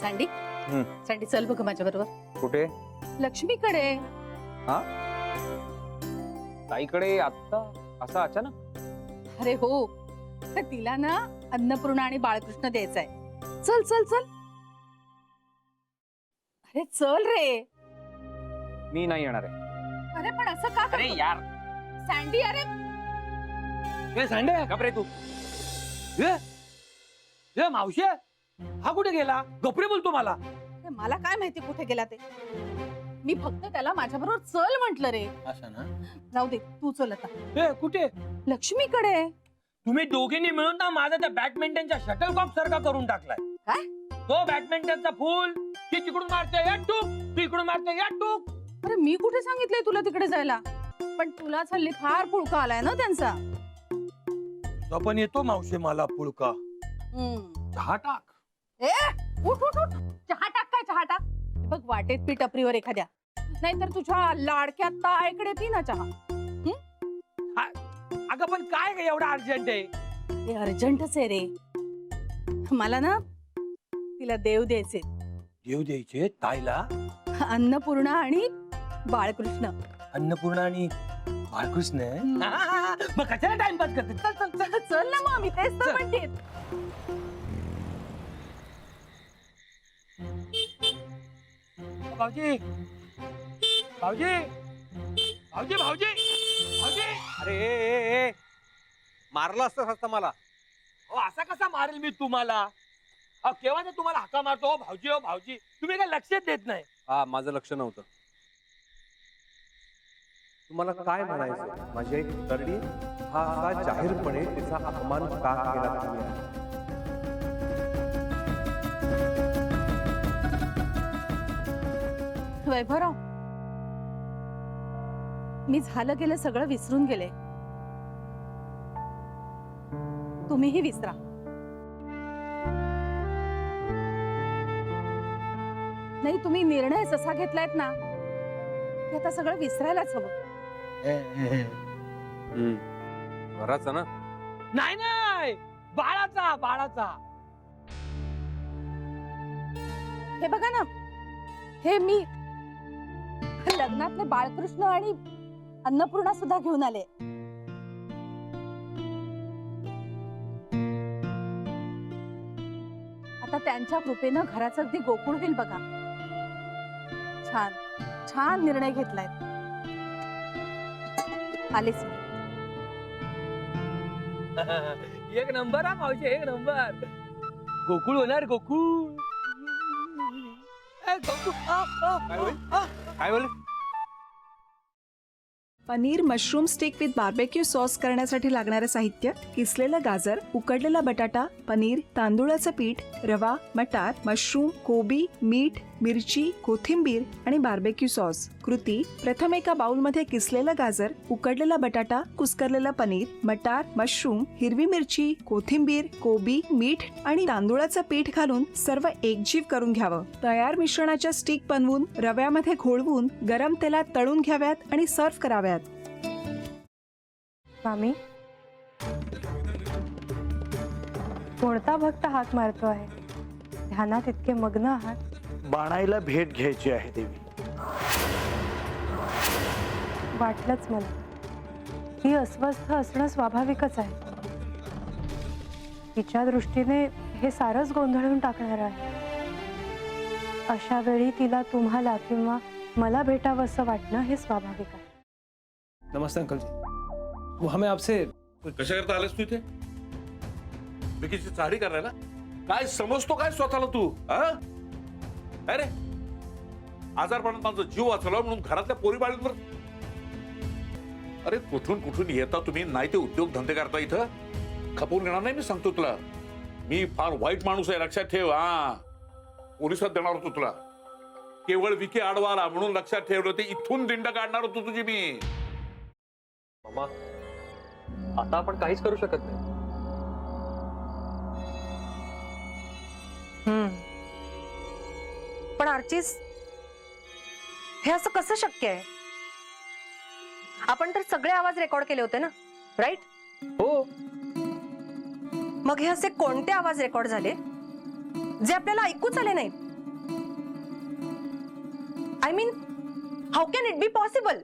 Sandy sandy चल बघ माझ्या बरोबर. कुठे? लक्ष्मीकडे. हा ताईकडे आता असं अचानक? अरे हो, तर तिला ना अन्नपूर्णा आणि बाळकृष्ण द्यायचंय. चल चल चल. अरे चल रे. मी नाही येणार आहे. अरे पण असं का? अरे यार सँडी अरे सांडे घाबरे तू. मावशी हा कुठे गेला? गपरे बोलतो मला. मला काय माहिती कुठे गेला ते. मी फक्त त्याला माझ्या बरोबर चल म्हंटल रे. असं ना? जाऊ दे तू चल आता. कुठे? लक्ष्मीकडे. तुम्ही दोघींनी मिळून ना माझा त्या बॅडमिंटनच्या शटलकॉक सारखा करून टाकलाय. काय? तो बॅडमिंटनचा फूल ती तिकडून मारते या टूक, तू इकडून मारते या टूक. अरे मी कुठे सांगितलंय तुला तिकडे जायला? पण तुला हल्ली फार पुळका आलाय ना त्यांचा. पण येतो मावशी मला पुळका. चहा टाक. ए उठ उठ उठ. चहा टाक काय चहा टाक. बघ वाटेत पी टपरीवर एखाद्या, नाहीतर तुझ्या लाडक्या ताईकडे पी ना चहा. अगं पण काय ग एवढा अर्जंट आहे? हे अर्जंटच आहे रे. मला ना तिला देव द्यायचे. देव द्यायचे ताईला? अन्नपूर्णा आणि बाळकृष्ण. अन्नपूर्णा आणि बाळकृष्ण? मग कशाला टाइमपास करते? चल चल चल चल ना मग, मी तेच तर म्हणते. भाऊजी भाऊजी भाऊजी भाऊजी भाऊजी. अरे ए, मारला असता मला. असा कसा मारेल मी तुम्हाला? केव्हा तुम्हाला हाका मारतो भाऊजी हो भाऊजी, तुम्ही काय लक्षात देत नाही. हा माझं लक्ष नव्हतं. तुम्हाला काय म्हणायचं? माझी एक तरडी हा असा जाहीरपणे तिचा अपमान का केला तुम्ही? वैभवराव, मी झालं गेलं सगळं विसरून गेले. तुम्हीही विसरा. नाही, तुम्ही निर्णय जसा घेतलायत ना की आता सगळं विसरायलाच हवं. घराचा ना? नाही नाही, बाळाचा बाळाचा. हे बघा ना, हे मी लग्नातले बाळकृष्ण आणि अन्नपूर्णा सुद्धा घेऊन आले. आता त्यांच्या कृपेनं घराचं अगदी गोकुळ होईल बघा. छान छान निर्णय घेतलाय. आलेच. एक नंबर हा मावशी, एक नंबर. गोकुळ होणार गोकुळ. काय बोल? Paneer mushroom stick with barbecue sauce करण्यासाठी लागणारे साहित्य: किसलेलं गाजर, उकडलेला बटाटा, पनीर, तांदूळाचं पीठ, रवा, मटार, मशरूम, कोबी, मीठ, मिरची, कोथिंबीर आणि बार्बेक्यू सॉस. कृती: प्रथम एका बाउलमध्ये किसलेलं गाजर, उकडलेला बटाटा, कुस्करलेलं पनीर, मटार, मशरूम, हिरवी मिरची, कोथिंबीर, कोबी, मीठ आणि तांदूळाचं पीठ घालून सर्व एकजीव करून घ्यावं. तयार मिश्रणाच्या स्टिक बनवून रव्यामध्ये घोळवून गरम तेलात तळून घ्याव्यात आणि सर्व्ह कराव्यात. स्वामी, कोणता भक्त हाक मारतो आहे? ध्यानात इतके मग्न आहात. बाणाईला भेट घ्यायची आहे देवी. वाटलंच मला. ही अस्वस्थ असणं स्वाभाविकच आहे. तिच्या दृष्टीने हे सारंच गोंधळून टाकणार आहे. अशा वेळी तिला तुम्हाला किंवा मला भेटावं असं वाटणं हे स्वाभाविक आहे. नमस्ते अंकल जी. वो हमें आपसे. कशा करता आलेस तू इथे? विकीची चारी करायला? काय समजतो काय स्वतःला तू? अरे आजारपणात माझा जीव वाचला म्हणून घरातल्या पोरी बाळींवर. अरे कुठून कुठून येता तुम्ही? नाही ते उद्योग धंदे करता इथं. खपवून घेणार नाही मी सांगतो तुला. मी फार वाईट माणूस आहे, लक्षात ठेव. पोलिसात देणार होतो तुला. केवळ विकी आडवाला म्हणून लक्षात ठेवलं. ते इथून दिंड काढणार होतो तुझी मी. मामा, आता आपण काहीच करू शकत नाही. पण आर्चिस, हे असं कसं शक्य आहे? आपण तर सगळे आवाज रेकॉर्ड केले होते ना, राईट? हो. मग हे असे कोणते आवाज रेकॉर्ड झाले जे आपल्याला ऐकूच आले नाहीत? I mean how can it be possible?